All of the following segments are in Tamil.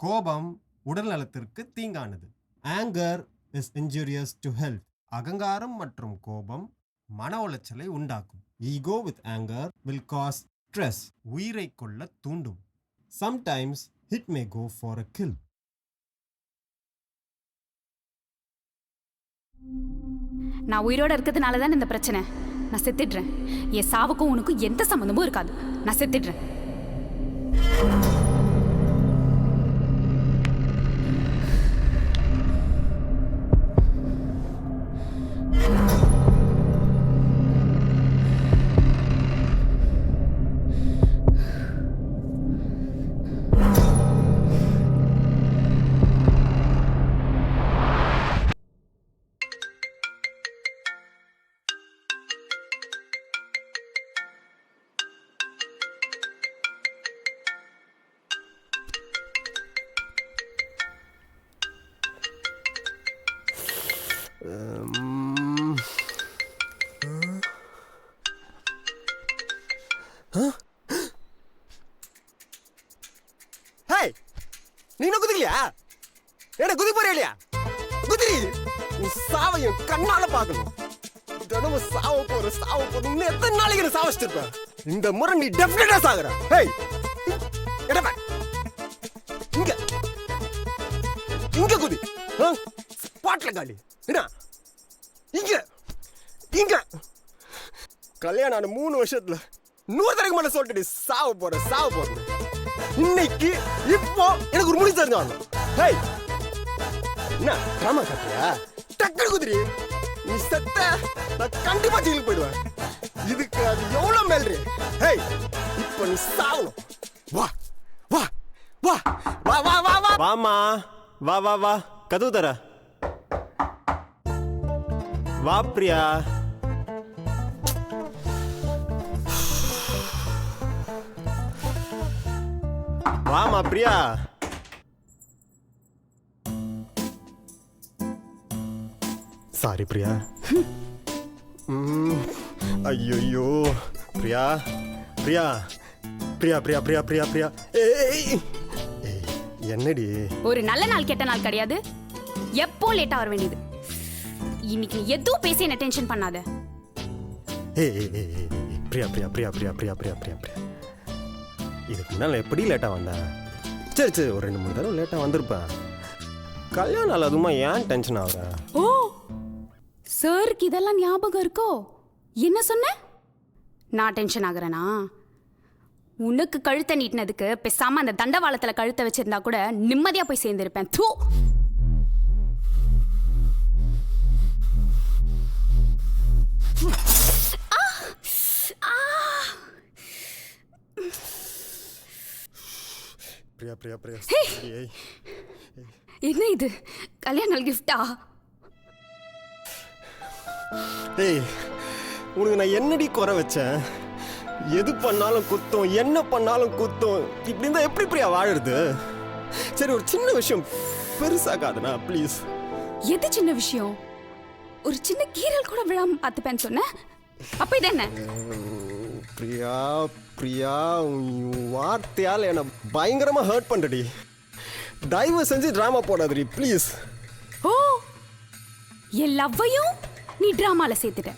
கோபம் உடல் நலத்திற்கு தீங்கானது. anger is injurious to health. அகங்காரம் மற்றும் கோபம் மன உளைச்சலை உண்டாக்கும். ego with anger will cause stress. உயிரை கொள்ள தூண்டும். sometimes it may go for a kill. நான் உயிரோட இருக்கிறதுனால தான் இந்த பிரச்சனை. நான் செத்துடுறேன். என் சாவுக்கும் உனக்கும் எந்த சம்மந்தமும் இருக்காது. நான் செத்துடுறேன். நீ என்ன குதிக்கலையா? என்ன குதி போறியா இல்லையா? குதிரி. நீ சாவையும் கண்ணால பாக்கணும். தினமும் சாவ போற எத்தனை நாளைக்கு நான் சாவச்சிட்டு இருப்பேன். இந்த முறை நீ டெஃபினட்டா சாகுற. ஹேய் எடப்பா இங்க இங்க குதி. ஸ்பாட்ல காலி. என்ன இங்க இங்க கல்யாணம் ஆன 3 வருஷத்துல 100 தடவைக்கு மேல சொல்லிட்டு சாவ போற இன்னைக்கு இப்போ எனக்கு ஒரு முடிவு தெரிஞ்சு வரணும். ஹேய் என்ன டிராமா காட்டியா? டக்குனு குதிரி. நீ செத்த நான் கண்டிப்பா ஜெயிலுக்கு போயிடுவேன். இதுக்கு அது எவ்வளவு மேல்றி. ஹேய் இப்போ நீ சாவணும். வா வா வா வா வா வா வா வாமா வா வா வா கதவு தர. வா பிரியா. வாமா பிரியா. சாரி பிரியா. ஐயோ பிரியா பிரியா பிரியா பிரியா பிரியா பிரியா பிரியா. என்னடி ஒரு நல்ல நாள் கெட்ட நாள் கிடையாது. எப்போ லேட்டா வர வேண்டியது. இன்னைக்கு நீ எதுவும் பேசி என்ன டென்ஷன் பண்ணாத. பிரியா பிரியா பிரியா பிரியா பிரியா பிரியா பிரியா பிரியா. இதுக்கு முன்னால எப்படி லேட்டா வந்தேன்? சரி ஒரு 2-3 தடவை லேட்டா வந்திருப்பேன். கல்யாணம் நாள் அதுமா ஏன் டென்ஷன் ஆகுற? ஓ சாருக்கு இதெல்லாம் ஞாபகம் இருக்கோ? என்ன சொன்ன? நான் டென்ஷன் ஆகுறேனா? உனக்கு கழுத்தை நீட்டினதுக்கு பேசாம அந்த தண்டவாளத்துல கழுத்தை வச்சிருந்தா கூட நிம்மதியா போய் சேர்ந்திருப்பேன். தூ. பிரியா பிரியா பிரியா. என்ன இது? கல்யாண நாள் கிஃப்டா? ஏய் உனக்கு நான் என்னடி குறை வச்சேன்? எது பண்ணாலும் குத்தம், என்ன பண்ணாலும் குத்தம். இப்படி இருந்தா எப்படி பிரியா வாழுறது? சரி ஒரு சின்ன விஷயம் பெருசாக்காதனா ப்ளீஸ். எது சின்ன விஷயம்? ஒரு சின்ன கீரல் கூட விழாம பார்த்துப்பேன்னு சொன்ன. அப்ப இது என்ன? பிரியா பிரியா வார்த்தையால் என்னை பயங்கரமா ஹர்ட் பண்றடி. தயவு செஞ்சு டிராமா போடாதடி ப்ளீஸ். ஓ என் லவ்வையும் நீ டிராமால சேர்த்துட்ட.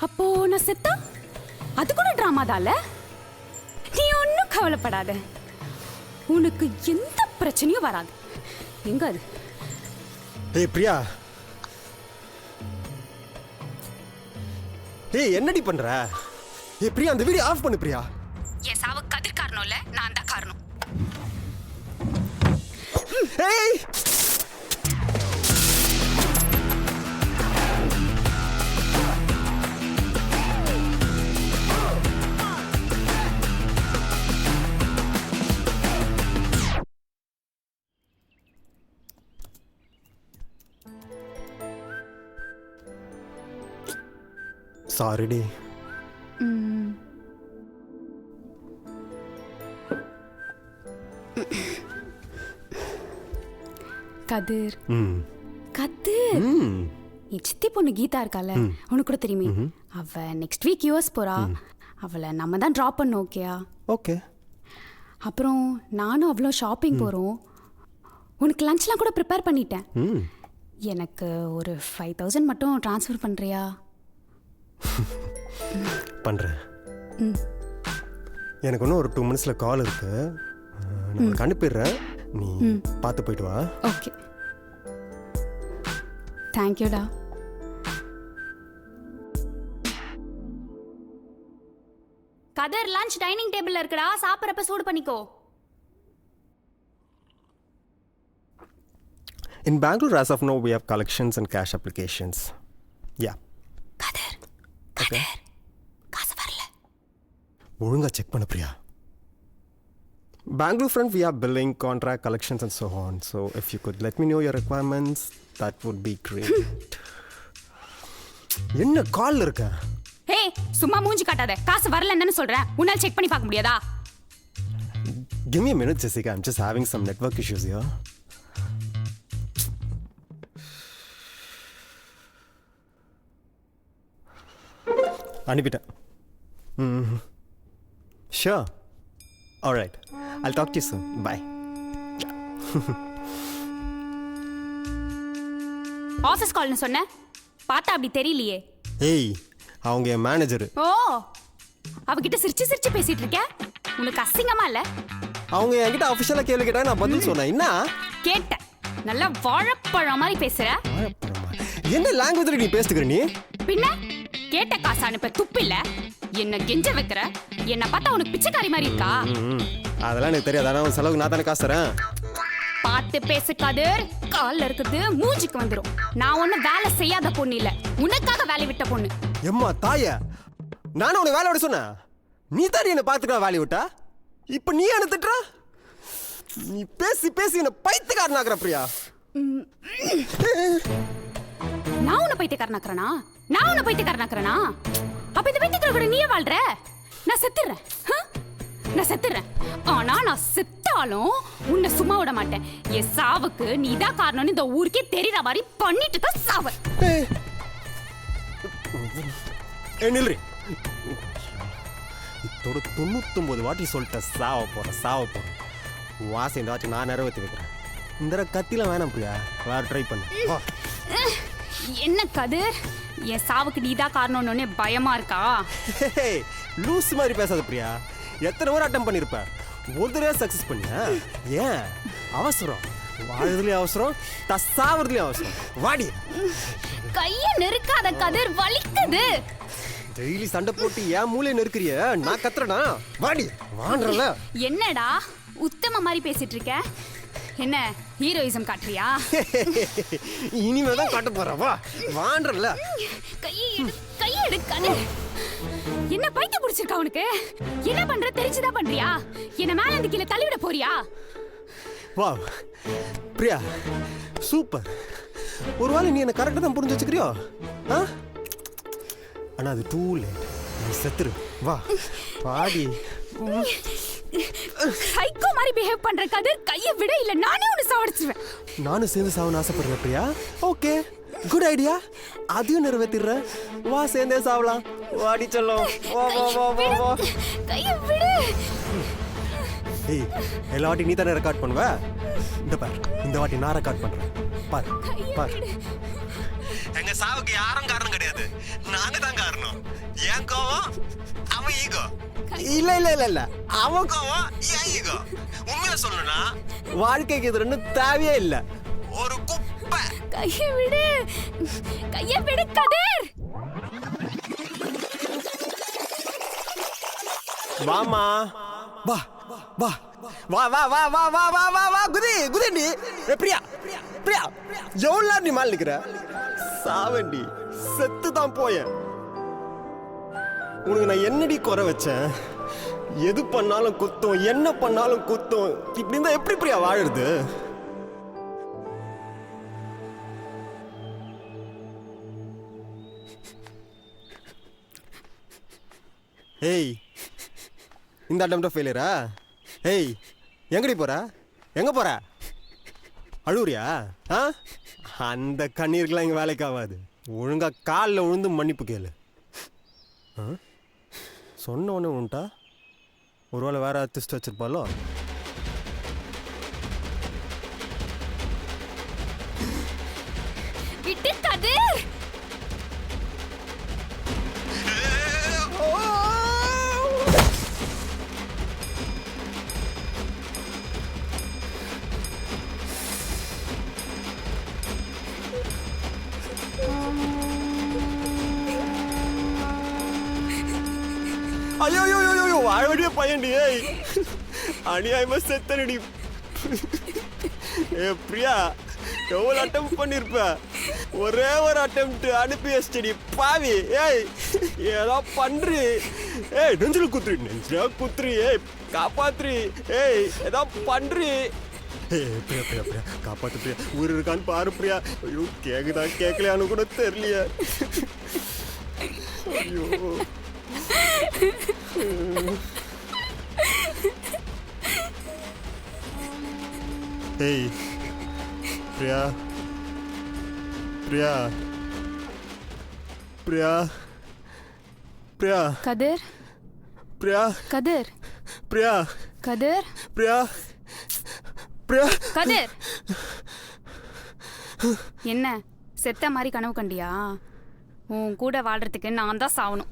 அப்போ நான் செத்தா அது கூட டிராமா தான்ல. நீ ஒன்னும் கவலைப்படாத. உனக்கு எந்த பிரச்சனையும் வராது. எங்க அது? ஏய் பிரியா. ஏய் என்னடி பண்ற? ஏய் பிரியா அந்த வீடியோ ஆஃப் பண்ணு பிரியா. என் சாவு கதிர் காரணம் இல்ல, நான் தான் காரணம். ஏய் சாரிடி. கதிர் கதிர் என் சித்தி பொண்ணு கீதா இருக்கால, உனக்கு கூட தெரியுமே, அவ நெக்ஸ்ட் வீக் யூஎஸ் போறா. அவளை நம்ம தான் ட்ராப் பண்ண. ஓகேயா? ஓகே. அப்புறம் நானும் அவ்வளோ ஷாப்பிங் போகிறோம். உனக்கு லஞ்ச்லாம் கூட ப்ரிப்பேர் பண்ணிட்டேன். எனக்கு ஒரு 5000 மட்டும் ட்ரான்ஸ்ஃபர் பண்ணுறியா? பண்ணுறேன். எனக்கு இன்னும் ஒரு 2 minutesல கால் இருக்கு, நான் உனக்கு அனுப்பிடுறேன். நீ பார்த்து போயிட்டு வா. ஓகே, தேங்க்யூடா. கதர் லஞ்ச் டைனிங் டேபிள்ல இருக்குடா, சாப்பிட்றப்ப சூடு பண்ணிக்கோ. In Bangalore, as of now, we have collections and cash applications. Yeah. கதர் காசு வரல. ஒழுங்கா செக் பண்ண Priya. Bangalore front, we have billing, contract, collections and so on. So if you could let me know your requirements, that would be great. என்ன கால் இருக்க? ஹே, சும்மா மூஞ்சி காட்டாத. காசு வரலன்னு சொல்றேன், உன்னால செக் பண்ணி பார்க்க முடியாதா? Give me a minute, Jessica. I'm just having some network issues here. அனுப்பிட்டேன். Sure. All right. I'll talk to you soon. Bye. Office கால்னு சொன்ன, பார்த்தா அப்படி தெரியலையே. ஏய், அவங்க என் மேனேஜர். ஓ, அவகிட்ட சிரிச்சு சிரிச்சு பேசிட்டு இருக்க, உனக்கு அசிங்கமா இல்ல? அவங்க என்கிட்ட அஃபிஷியலா கேள்வி கேட்டா நான் பதில் சொன்னேன். என்ன கேட்டேன், நல்லா வாழைப்பழம் மாதிரி பேசுற. என்ன லாங்குவேஜ்ல நீ பேசுகிற நீ? பின்ன கேட்ட காசு அனுப்ப துப்பு இல்ல, என்ன கெஞ்ச வைக்கிற? என்ன பார்த்தா உனக்கு பிச்சைக்காரி மாதிரி இருக்கா? அதெல்லாம் எனக்கு தெரியாது. ஆனா செலவுக்கு நான் தானே காசு தரேன். பார்த்து பேசு கதிர், கால்ல இருக்குது மூஞ்சிக்கு வந்துரும். நான் ஒன்னும் வேலை செய்யாத பொண்ணு இல்ல, உனக்காக வேலை விட்ட பொண்ணு. எம்மா தாய, நானும் உனக்கு வேலை விட சொன்னேன். நீ தான் என்ன பார்த்துக்க வேலையை விட்டா. இப்ப நீ என்ன திட்டுற? நீ பேசி பேசி என்ன பைத்தியக்காரனாக்குற பிரியா. நான் உன்னை பைத்தியக்காரனாக்குறேனா? நான் உன்னை பைத்தியக்காரனாக்குறேனா? அப்ப இந்த பைத்தியக்கார கூட நீயே வாழ்ற? நான் செத்துறேன், நான் செத்துறேன். ஆனா நான் செத்தாலும் உன்னை சும்மா விட மாட்டேன். என் சாவுக்கு நீதான் காரணம்னு இந்த ஊருக்கே தெரியற மாதிரி பண்ணிட்டு தான் சாவ. நில்றி. இதோட 99 வாட்டி சொல்லிட்ட சாவ போறேன். வாசி இந்த வாட்டி நான் நிறைவேற்றி வைக்கிறேன். இந்த கத்தில வேணாம் பிரியா, வேற ட்ரை பண்ணு. என்ன கதிர், என் சாவுக்கு நீதான் காரணம்னு பயமா இருக்கா? லூஸ் மாதிரி பேசாத பிரியா. எத்தனை முறை அட்டம் பண்ணிருப்ப, ஒரு தடவை சக்சஸ் பண்ணியா? ஏன் அவசரம்? வாழ்றதுலயும் அவசரம், சாவறதுலயும் அவசரம். வாடி. கைய நெருக்காத கதிர், வலிக்குது. டெய்லி சண்டை போட்டு ஏன் மூளையை நெருக்கிறிய? நான் கத்துறேனா? வாடி. வான்றல. என்னடா உத்தம மாதிரி பேசிட்டு இருக்க? என்ன ஹீரோயிசம் காட்டுறியா? இனிமேதான் காட்ட போறா. வா, வான்றல. கையை எடு கதிர். என்ன பைத்தியம் பிடிச்சிருக்கா உனக்கு? என்ன பண்ற தெரிஞ்சுதான் பண்றியா? என்ன மேல இருந்து கீழே தள்ளிவிட போறியா? வா பிரியா, சூப்பர். ஒருவேளை நீ என்ன கரெக்டா தான் புரிஞ்சு வச்சுக்கிறியோ? ஆனா அது டூ லேட். நீ செத்துரு. வா பாடி. சைக்கோ மாதிரி பிஹேவ் பண்ற கதிர், கையை விட இல்ல நானே உன்னை சாவடிச்சுவேன். நானும் சேர்ந்து சாவன்னு ஆசைப்படுறேன் பிரியா. Okay, good idea. அதையும் நிறைவேற்றிடுறேன். வா, சேர்ந்தே சாவலாம். வாடி சொல்லும். வா வா வா வா வா. கையை விடு. ஏய், எல்லா வாட்டி நீ தானே ரெக்கார்ட் பண்ணுவ? இந்த பார், இந்த வாட்டி நான் ரெக்கார்ட் பண்றேன். பார் பார். எங்க சாவுக்கு யாரும் காரணம் கிடையாது, நாங்க தான் காரணம். ஏன் கோவம்? அவன் ஈகோ. இல்ல இல்ல இல்ல இல்ல, அவன் கோவம் ஏன் ஈகோ. உண்மையில சொல்லணும்னா வாழ்க்கைக்கு இது ரெண்டும் தேவையே இல்ல, ஒரு குப்பை. கையை விடு, கையை விடு கதிர். வாமா, வா வா வா வா வா வா வா வா வா வா. குதி பிரியா. பிரியா, எவ்வளோ நீ மேல நிக்கிற? சாவண்டி, செத்து தான் போய. உனக்கு நான் என்னடி குறை வச்சேன்? எது பண்ணாலும் குத்தம், என்ன பண்ணாலும் குத்தம். இப்படி இருந்தா எப்படி பிரியா வாழுறது? ஏய், இந்த அட்டம் ஃபெயிலியரா? ஏய், எங்கடி போற? எங்க போற? அழுவுறியா? அந்த கண்ணீருக்குலாம் இங்கே வேலைக்கு ஆகாது. ஒழுங்கா காலில் விழுந்து மன்னிப்பு கேளு. சொன்ன உடனே உன்ட்டா ஒருவேளை வேற திஸ்ட் வச்சிருப்பாலோ? ஐயோ வாழவடிய பையன்டி. ஏய் அநியாயமா செத்தனடி. ஏ பிரியா, எவ்வளவு அட்டம் பண்ணிருப்ப, ஒரே ஒரு அட்டம் அனுப்பி வச்சிடி பாவி. ஏய் ஏதோ பண்றி. ஏய் நெஞ்சில குத்துறி. ஏய் காப்பாத்துறி. ஏய் ஏதோ பண்றி. ஏய் பிரியா பிரியா பிரியா காப்பாத்து பிரியா. ஊர் இருக்கான்னு பாரு பிரியா. ஐயோ கேக்குதா கேட்கலையான்னு கூட தெரியலையே. ஐயோ ஏய் பிரியா பிரியா பிரியா பிரியா கதிர் பிரியா கதிர் பிரியா கதிர் பிரியா பிரியா கதிர். என்ன செத்த மாதிரி கனவு கண்டியா? உன் கூட வாழ்றதுக்கு நான் தான் சாவணும்.